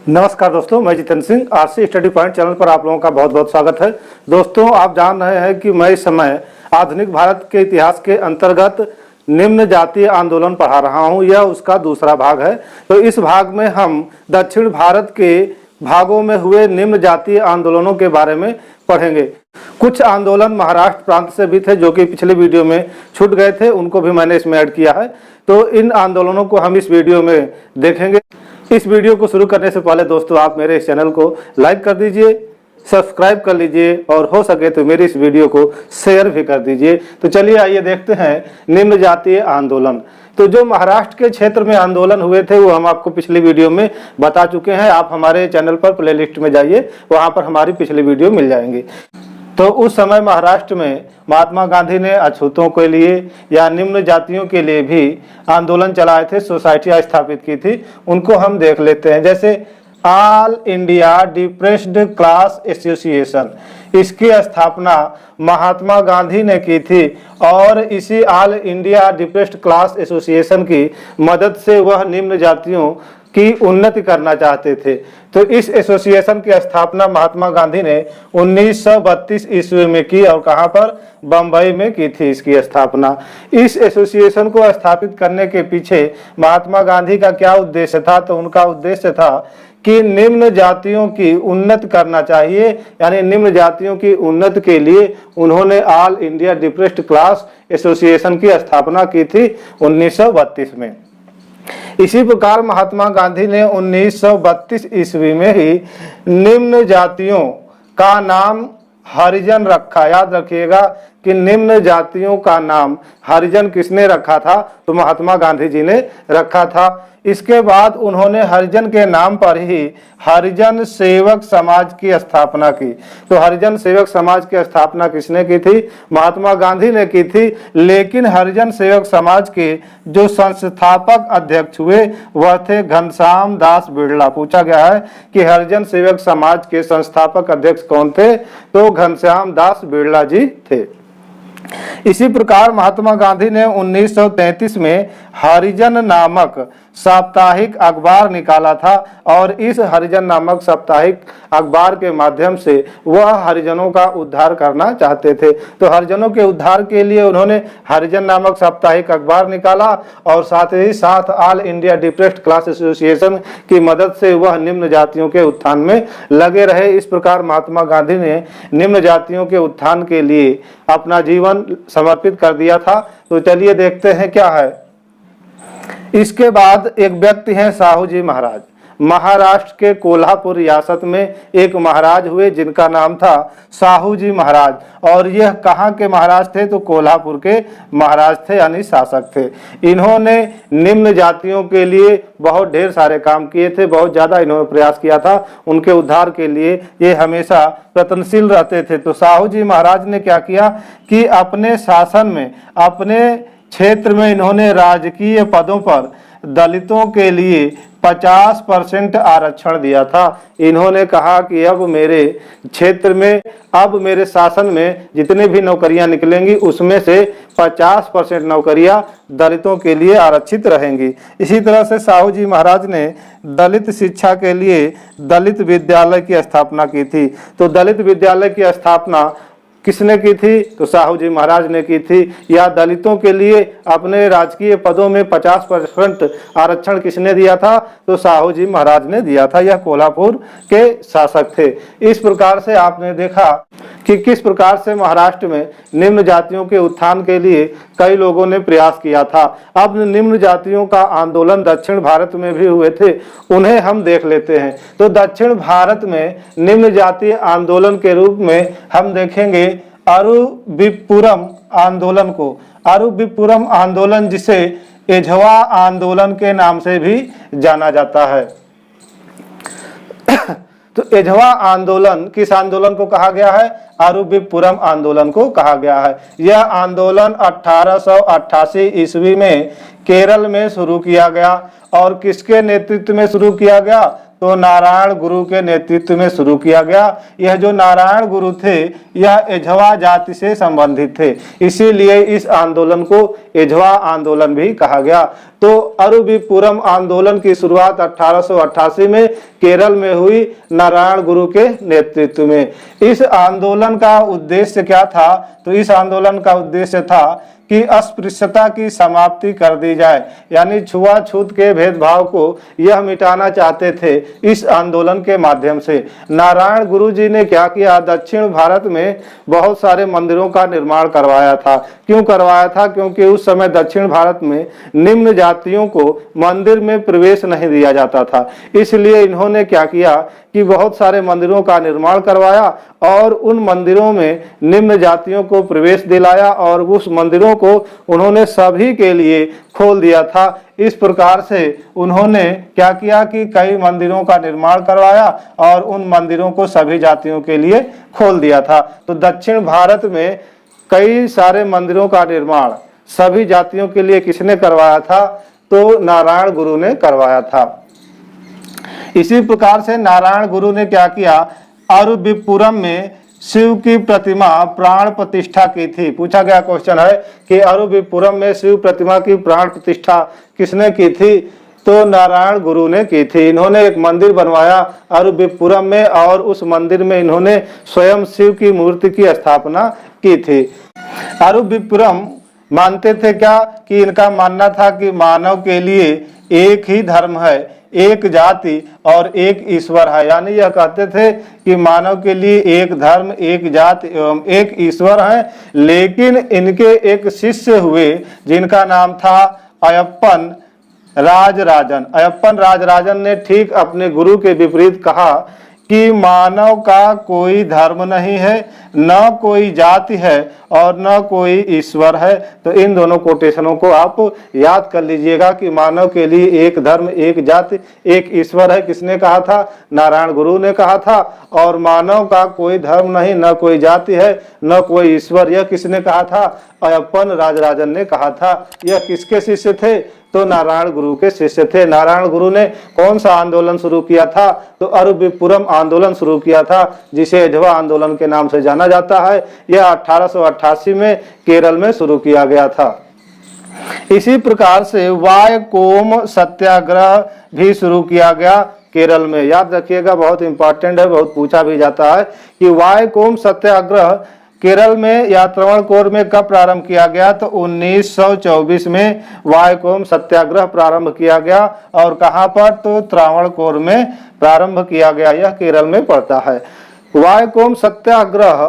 नमस्कार दोस्तों, मैं Jitendra Singh. RC study point channel पर आप लोगों का बहुत बहुत स्वागत है। दोस्तों, आप जान रहे हैं कि मैं इस समय आधुनिक भारत के इतिहास के अंतर्गत निम्न जातीय आंदोलन पढ़ा रहा हूं। यह उसका दूसरा भाग है। तो इस भाग में हम दक्षिण भारत के भागों में हुए निम्न जातीय आंदोलनों के बारे में पढ़ेंगे। कुछ आंदोलन महाराष्ट्र प्रांत से भी थे जो कि पिछले वीडियो में छूट गए थे, उनको भी मैंने इसमें ऐड किया है। तो इन आंदोलनों को हम इस वीडियो में देखेंगे। इस वीडियो को शुरू करने से पहले दोस्तों, आप मेरे इस चैनल को लाइक कर दीजिए, सब्सक्राइब कर लीजिए और हो सके तो मेरी इस वीडियो को शेयर भी कर दीजिए। तो चलिए आइए देखते हैं निम्न जातीय आंदोलन। तो जो महाराष्ट्र के क्षेत्र में आंदोलन हुए थे वो हम आपको पिछली वीडियो में बता चुके हैं। आप हमारे चैनल पर प्लेलिस्ट में जाइए, वहां पर हमारी पिछली वीडियो मिल जाएंगी। तो उस समय महाराष्ट्र में महात्मा गांधी ने अछूतों के लिए या निम्न जातियों के लिए भी आंदोलन चलाए थे, सोसाइटियां स्थापित की थी। उनको हम देख लेते हैं। जैसे all India depressed class association, इसकी स्थापना महात्मा गांधी ने की थी और इसी all India depressed class association की मदद से वह निम्न जातियों की उन्नति करना चाहते थे। तो इस एसोसिएशन की स्थापना महात्मा गांधी ने 1932 ईस्वी में की और कहां पर? बंबई में की थी इसकी स्थापना। इस एसोसिएशन को स्थापित करने के पीछे महात्मा गांधी का क्या उद्देश्य था? तो उनका उद्देश्य था कि निम्न जातियों की उन्नति करना चाहिए, यानी निम्न जातियों की उन्नति के लिए उन्होंने all India depressed class association की स्थापना की थी 1932 में। इसी प्रकार महात्मा गांधी ने 1932 ईस्वी में ही निम्न जातियों का नाम हरिजन रखा। याद रखिएगा कि निम्न जातियों का नाम हरिजन किसने रखा था? तो महात्मा गांधी जी ने रखा था। इसके बाद उन्होंने हरिजन के नाम पर ही हरिजन सेवक समाज की स्थापना की। तो हरिजन सेवक समाज की स्थापना किसने की थी? महात्मा गांधी ने की थी। लेकिन हरिजन सेवक समाज के जो संस्थापक अध्यक्ष हुए वह थे घनश्याम दास बिड़ला। पूछा गया है कि हरिजन सेवक समाज के संस्थापक अध्यक्ष कौन थे? तो घनश्याम दास बिड़ला जी थे। इसी प्रकार महात्मा गांधी ने 1933 में हरिजन नामक साप्ताहिक अखबार निकाला था और इस हरिजन नामक साप्ताहिक अखबार के माध्यम से वह हरिजनों का उद्धार करना चाहते थे। तो हरिजनों के उद्धार के लिए उन्होंने हरिजन नामक साप्ताहिक अखबार निकाला और साथ ही साथ all India depressed class association की मदद से वह निम्न जातियों के उत्थान में लगे रहे। इस प्रकार महात्मा गांधी ने निम्न जातियों के उत्थान के लिए अपना जीवन समर्पित कर दिया था। तो चलिए देखते हैं क्या है। इसके बाद एक व्यक्ति हैं साहू जी महाराज। महाराष्ट्र के कोल्हापुर रियासत में एक महाराज हुए जिनका नाम था साहू जी महाराज। और यह कहाँ के महाराज थे? तो कोल्हापुर के महाराज थे, यानी शासक थे। इन्होंने निम्न जातियों के लिए बहुत ढेर सारे काम किए थे, बहुत ज्यादा इन्होंने प्रयास किया था। उनके उद्धार के लिए ये हमेशा प्रयत्नशील रहते थे। तो साहू जी महाराज ने क्या किया कि अपने शासन में, अपने क्षेत्र में इन्होंने राजकीय पदों पर दलितों के लिए 50% आरक्षण दिया था। इन्होंने कहा कि अब मेरे क्षेत्र में, अब मेरे शासन में जितने भी नौकरियां निकलेंगी उसमें से 50% नौकरियां दलितों के लिए आरक्षित रहेंगी। इसी तरह से साहू जी महाराज ने दलित शिक्षा के लिए दलित विद्यालय की स्थापना की थी। तो दलित विद्यालय की स्थापना किसने की थी? तो साहू जी महाराज ने की थी। या दलितों के लिए अपने राजकीय पदों में 50% आरक्षण किसने दिया था? तो साहू जी महाराज ने दिया था। यह कोल्हापुर के शासक थे। इस प्रकार से आपने देखा कि किस प्रकार से महाराष्ट्र में निम्न जातियों के उत्थान के लिए कई लोगों ने प्रयास किया था। अब निम्न जातियों का आंदोलन दक्षिण भारत में भी हुए थे, उन्हें हम देख लेते हैं। तो दक्षिण भारत में निम्न जातीय आंदोलन के रूप में हम देखेंगे अरुविपुरम आंदोलन को। अरुविपुरम आंदोलन जिसे एझवा आंदोलन के नाम से भी जाना जाता है। तो एझवा आंदोलन किस आंदोलन को कहा गया है? अरुविपुरम आंदोलन को कहा गया है। यह आंदोलन 1888 ईस्वी में केरल में शुरू किया गया। और किसके नेतृत्व में शुरू किया गया? तो नारायण गुरु के नेतृत्व में शुरू किया गया। यह जो नारायण गुरु थे यह एझवा जाति से संबंधित थे, इसीलिए इस आंदोलन को एझवा आंदोलन भी कहा गया। तो अरुविपुरम आंदोलन की शुरुआत 1888 में केरल में हुई नारायण गुरु के नेतृत्व में। इस आंदोलन का उद्देश्य क्या था? तो इस आंदोलन का उद्देश्य था कि अस्पृश्यता की समाप्ति कर दी जाए, यानी छुआछूत के भेदभाव को यह मिटाना चाहते थे इस आंदोलन के माध्यम से। नारायण गुरु जी ने क्या किया? दक्षिण भारत में बहुत सारे मंदिरों का निर्माण करवाया था। क्यों करवाया था? क्योंकि उस समय दक्षिण भारत में निम्न जातियों को मंदिर में प्रवेश नहीं दिया जाता था, इसलिए इन्होंने क्या किया कि बहुत सारे मंदिरों का निर्माण करवाया और उन मंदिरों में निम्न जातियों को प्रवेश दिलाया और उस मंदिरों को उन्होंने सभी के लिए खोल दिया था। इस प्रकार से उन्होंने क्या किया कि कई मंदिरों का निर्माण करवाया और उन मंदिरों को सभी जातियों के लिए खोल दिया था। तो दक्षिण भारत में कई सारे मंदिरों का निर्माण सभी जातियों के लिए किसने करवाया था? तो नारायण गुरु ने करवाया था। इसी प्रकार से नारायण गुरु ने क्या किया? अरुविपुरम में शिव की प्रतिमा प्राण प्रतिष्ठा की थी। पूछा गया क्वेश्चन है कि अरुविपुरम में शिव प्रतिमा की प्राण प्रतिष्ठा किसने की थी? तो नारायण गुरु ने की थी। इन्होंने एक मंदिर बनवाया अरुविपुरम में और उस मंदिर में इन्होंने स्वयं शिव की मूर्ति की स्थापना की थी। अरुविपुरम मानते थे क्या कि इनका मानना था कि मानव के लिए एक ही धर्म है, एक जाति और एक ईश्वर है, यानी यह कहते थे कि मानव के लिए एक धर्म, एक जाति एवं एक ईश्वर है। लेकिन इनके एक शिष्य हुए जिनका नाम था अयप्पन राजराजन। अयप्पन राजराजन ने ठीक अपने गुरु के विपरीत कहा कि मानव का कोई धर्म नहीं है, न कोई जाति है और न कोई ईश्वर है। तो इन दोनों कोटेशनों को आप याद कर लीजिएगा कि मानव के लिए एक धर्म, एक जाति, एक ईश्वर है। किसने कहा था? नारायण गुरु ने कहा था। और मानव का कोई धर्म नहीं, न कोई जाति है, न कोई ईश्वर, यह किसने कहा था? अयप्पन राजराजन ने कहा था। यह किसके शिष्य थे? तो नारायण गुरु के शिष्य थे। नारायण गुरु ने कौन सा आंदोलन शुरू किया था? तो अरुविपुरम आंदोलन शुरू किया था, जिसे एझवा आंदोलन के नाम से जाना जाता है। यह 1888 में केरल में शुरू किया गया था। इसी प्रकार से वायकोम सत्याग्रह भी शुरू किया गया केरल में। याद रखिएगा, बहुत इंपॉर्टेंट है, बहुत पूछा भी जाता है कि वायकोम सत्याग्रह केरल में या त्रावणकोर में कब प्रारंभ किया गया? तो 1924 में वायकोम सत्याग्रह प्रारंभ किया गया। और कहां पर? तो त्रावणकोर में प्रारंभ किया गया। यह केरल में पड़ता है। वायकोम सत्याग्रह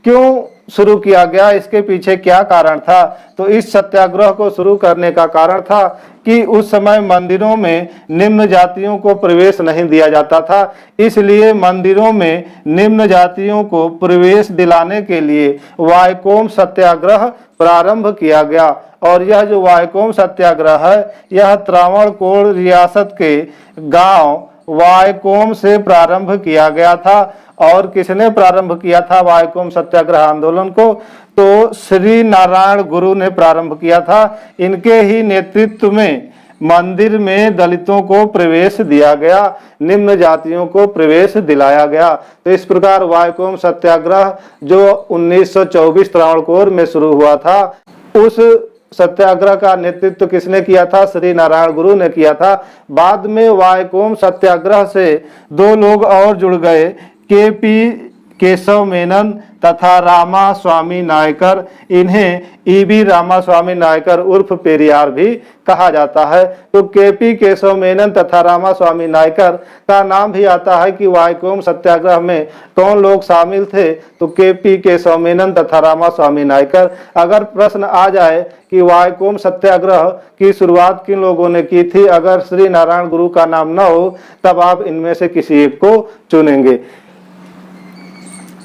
क्यों शुरू किया गया? इसके पीछे क्या कारण था? तो इस सत्याग्रह को शुरू करने का कारण था कि उस समय मंदिरों में निम्न जातियों को प्रवेश नहीं दिया जाता था, इसलिए मंदिरों में निम्न जातियों को प्रवेश दिलाने के लिए वायकोम सत्याग्रह प्रारंभ किया गया। और यह जो वायकोम सत्याग्रह है यह त्रावणकोर रियासत के गांव वायकोम से प्रारंभ किया गया था। और किसने प्रारंभ किया था वायकोम सत्याग्रह आंदोलन को? तो श्री नारायण गुरु ने प्रारंभ किया था। इनके ही नेतृत्व में मंदिर में दलितों को प्रवेश दिया गया, निम्न जातियों को प्रवेश दिलाया गया। तो इस प्रकार वायकोम सत्याग्रह जो 1924 त्रावणकोर में शुरू हुआ था, उस सत्याग्रह का नेतृत्व किसने किया था? श्री नारायण गुरु ने किया था। बाद में वायकोम सत्याग्रह से दो लोग और जुड़ गए, केपी केशव मेनन तथा रामा स्वामी नायकर। इन्हें ईबी रामा स्वामी नायकर उर्फ पेरियार भी कहा जाता है। तो केपी केशव मेनन तथा रामा स्वामी नायकर का नाम भी आता है कि वायकोम सत्याग्रह में कौन लोग शामिल थे? तो केपी केशव मेनन तथा रामा स्वामी नायकर। अगर प्रश्न आ जाए कि वायकोम सत्याग्रह की शुरुआत किन लोगों ने की थी, अगर श्री नारायण गुरु का नाम न हो, तब आप इनमें से किसी एक को चुनेंगे।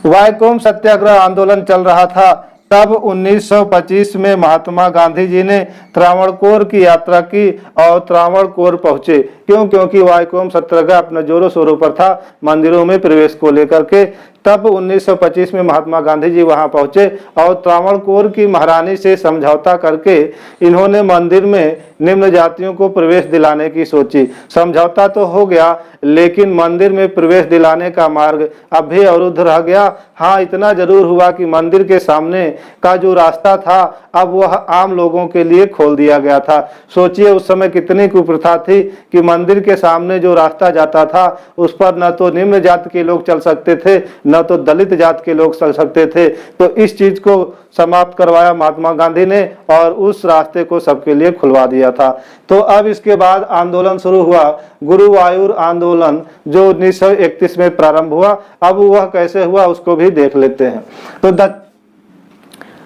वायकोम सत्याग्रह आंदोलन चल रहा था तब 1925 में महात्मा गांधी जी ने त्रावणकोर की यात्रा की और त्रावणकोर पहुंचे। क्यों? क्योंकि वायकोम सत्याग्रह अपने जोरों शोरों पर था मंदिरों में प्रवेश को लेकर के। तब 1925 में महात्मा गांधी जी वहां पहुंचे और त्रावणकोर की महारानी से समझौता करके इन्होंने मंदिर में निम्न जातियों को प्रवेश दिलाने की सोची। समझौता तो हो गया, लेकिन मंदिर में प्रवेश दिलाने का मार्ग अब भी अवरुद्ध रह गया। हाँ, इतना जरूर हुआ कि मंदिर के सामने का जो रास्ता था अब वह आम लोगों के लिए खोल दिया गया था। सोचिए उस समय कितनी कुप्रथा थी कि मंदिर के सामने जो रास्ता जाता था उस पर न तो निम्न जाति के लोग चल सकते थे, न तो दलित जाति के लोग चल सकते थे। तो इस चीज को समाप्त करवाया महात्मा गांधी ने और उस रास्ते को सबके लिए खुलवा दिया था। तो अब इसके बाद आंदोलन शुरू हुआ, गुरुवायूर आंदोलन, जो 1931 में प्रारंभ हुआ। अब वह कैसे हुआ उसको भी देख लेते हैं।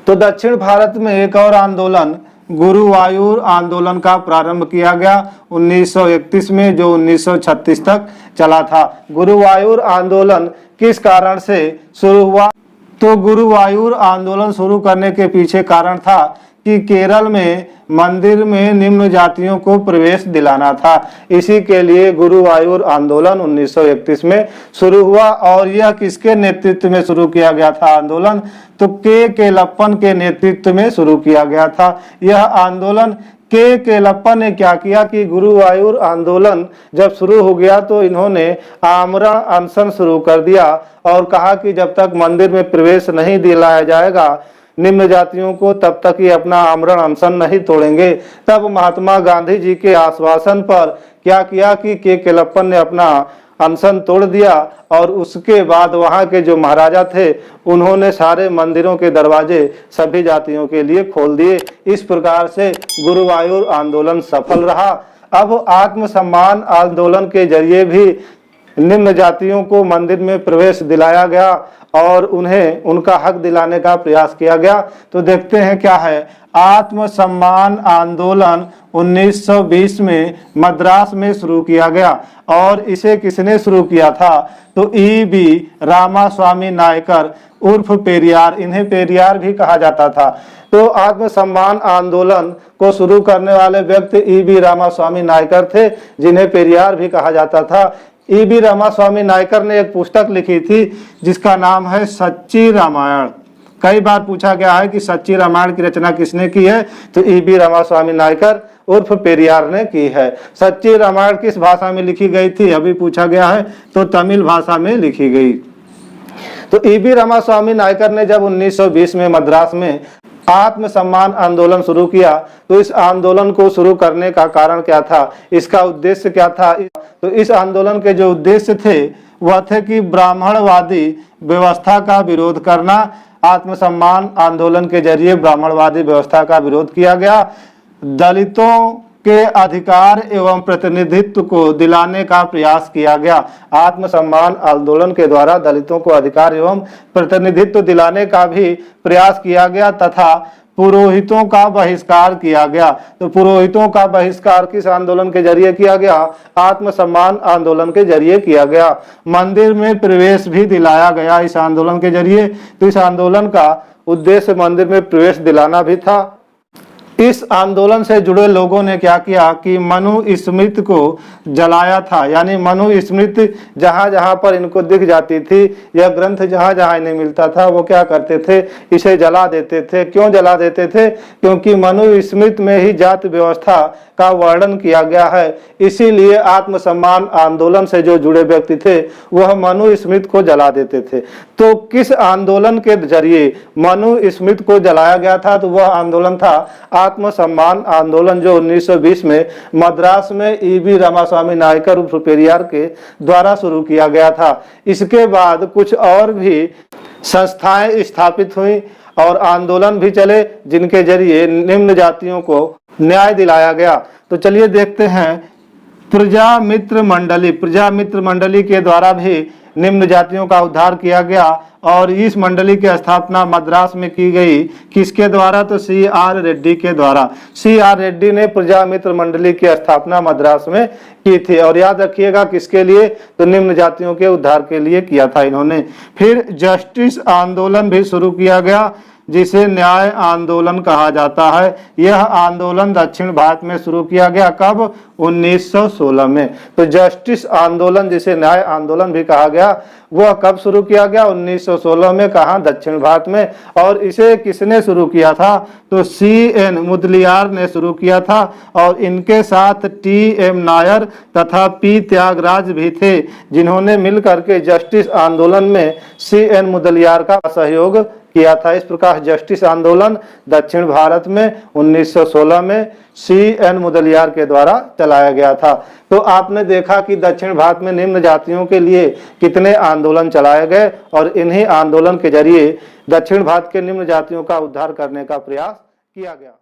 तो दक्षिण भारत में एक और आंदोलन, गुरुवायूर आंदोलन का प्रारंभ किया गया 1931 में, जो 1936 तक चला था। गुरुवायूर आंदोलन किस कारण से शुरू हुआ? तो गुरुवायूर आंदोलन शुरू करने के पीछे कारण था कि केरल में मंदिर में निम्न जातियों को प्रवेश दिलाना था। इसी के लिए गुरुवायूर आंदोलन 1931 में शुरू हुआ। और यह किसके नेतृत्व में शुरू किया गया था आंदोलन? तो के केलप्पन के नेतृत्व में शुरू किया गया था यह आंदोलन। के केलप्पन ने क्या किया कि गुरुवायूर आंदोलन जब शुरू हो गया तो इन्होंने आमरण अनशन शुरू कर दिया और कहा कि जब तक मंदिर में प्रवेश नहीं दिलाया जाएगा निम्न जातियों को तब तक ये अपना आमरण अनशन नहीं तोड़ेंगे। तब महात्मा गांधी जी के आश्वासन पर क्या किया कि के केलप्पन ने अपना अनशन तोड़ दिया और उसके बाद वहां के जो महाराजा थे उन्होंने सारे मंदिरों के दरवाजे सभी जातियों के लिए खोल दिए। इस प्रकार से गुरुवायूर आंदोलन सफल रहा। अब आत्मसम्मान आंदोलन के जरिए भी निम्न जातियों को मंदिर में प्रवेश दिलाया गया और उन्हें उनका हक दिलाने का प्रयास किया गया। तो देखते हैं क्या है। आत्मसम्मान आंदोलन 1920 में मद्रास में शुरू किया गया और इसे किसने शुरू किया था? तो ई.बी. रामास्वामी नायकर उर्फ पेरियार, इन्हें पेरियार भी कहा जाता था। तो आत्मसम्मान आंदोलन को शुरू करने वाले व्यक्ति ई.बी. रामास्वामी नायकर थे, जिन्हें पेरियार भी कहा जाता था। ई.बी. रामास्वामी नायकर ने एक पुस्तक लिखी थी जिसका नाम है सच्ची रामायण। कई बार पूछा गया है कि सच्ची रामायण की रचना किसने की है? तो ई.बी. रामास्वामी नायकर उर्फ पेरियार ने की है। सच्ची रामायण किस भाषा में लिखी गई थी अभी पूछा गया है, तो तमिल भाषा में लिखी गई। तो ई.बी. रामास्वामी नायकर ने जब 1920 में मद्रास में आत्मसम्मान आंदोलन शुरू किया तो इस आंदोलन को शुरू करने का कारण क्या था, इसका उद्देश्य क्या था? तो इस आंदोलन के जो उद्देश्य थे वह थे कि ब्राह्मणवादी व्यवस्था का विरोध करना। आत्मसम्मान आंदोलन के जरिए ब्राह्मणवादी व्यवस्था का विरोध किया गया। दलितों के अधिकार एवं प्रतिनिधित्व को दिलाने का प्रयास किया गया। आत्मसम्मान आंदोलन के द्वारा दलितों को अधिकार एवं प्रतिनिधित्व दिलाने का भी प्रयास किया गया तथा पुरोहितों का बहिष्कार किया गया। तो पुरोहितों का बहिष्कार किस आंदोलन के जरिए किया गया? आत्मसम्मान आंदोलन के जरिए किया गया। मंदिर में प्रवेश भी दिलाया गया इस आंदोलन के जरिए। तो इस आंदोलन का उद्देश्य मंदिर में प्रवेश दिलाना भी था। इस आंदोलन से जुड़े लोगों ने क्या किया कि मनु स्मृति को जलाया था। यानी मनु स्मृति जहां जहां पर इनको दिख जाती थी, यह ग्रंथ जहां जहां इन्हें मिलता था वो क्या करते थे, इसे जला देते थे। क्यों जला देते थे? क्योंकि मनु स्मृति में ही जाति व्यवस्था का वर्णन किया गया है। इसीलिए आत्मसम्मान आंदोलन से जो जुड़े व्यक्ति थे वह मनु स्मृति को जला देते थे। तो किस आंदोलन के जरिए मनु स्मृति को जलाया गया था? तो वह आंदोलन था आत्मसम्मान आंदोलन, जो 1920 में मद्रास में ई.बी. रामास्वामी नायकर उर्फ पेरियार के द्वारा शुरू किया गया था। इसके बाद कुछ और भी संस्थाएं स्थापित हुई और आंदोलन भी चले जिनके जरिए निम्न जातियों को न्याय दिलाया गया। तो चलिए देखते हैं प्रजा मित्र मंडली के द्वारा भी निम्न जातियों का उद्धार किया गया और इस मंडली की स्थापना मद्रास में की गई। किसके द्वारा? तो C.R. रेड्डी के द्वारा। C.R. रेड्डी ने प्रजा मित्र मंडली की स्थापना मद्रास में की थी और याद रखिएगा किसके लिए? तो निम्न जातियों के उद्धार के लिए किया था इन्होंने। फिर जस्टिस आंदोलन भी शुरू किया गया। जिसे न्याय आंदोलन कहा जाता है। यह आंदोलन दक्षिण भारत में शुरू किया गया, कब? 1916 में। तो जस्टिस आंदोलन, जिसे न्याय आंदोलन भी कहा गया, वह कब शुरू किया गया? 1916 में। कहाँ? दक्षिण भारत में। और इसे किसने शुरू किया था? तो C.N. मुदलियार ने शुरू किया था और इनके साथ T.M. नायर तथा P. त्यागराज भी थे, जिन्होंने मिलकर के जस्टिस आंदोलन में C.N. मुदलियार का सहयोग किया था। इस प्रकार जस्टिस आंदोलन दक्षिण भारत में 1916 में C.N. मुदलियार के द्वारा चलाया गया था। तो आपने देखा कि दक्षिण भारत में निम्न जातियों के लिए कितने आंदोलन चलाए गए और इन्हीं आंदोलन के जरिए दक्षिण भारत के निम्न जातियों का उद्धार करने का प्रयास किया गया।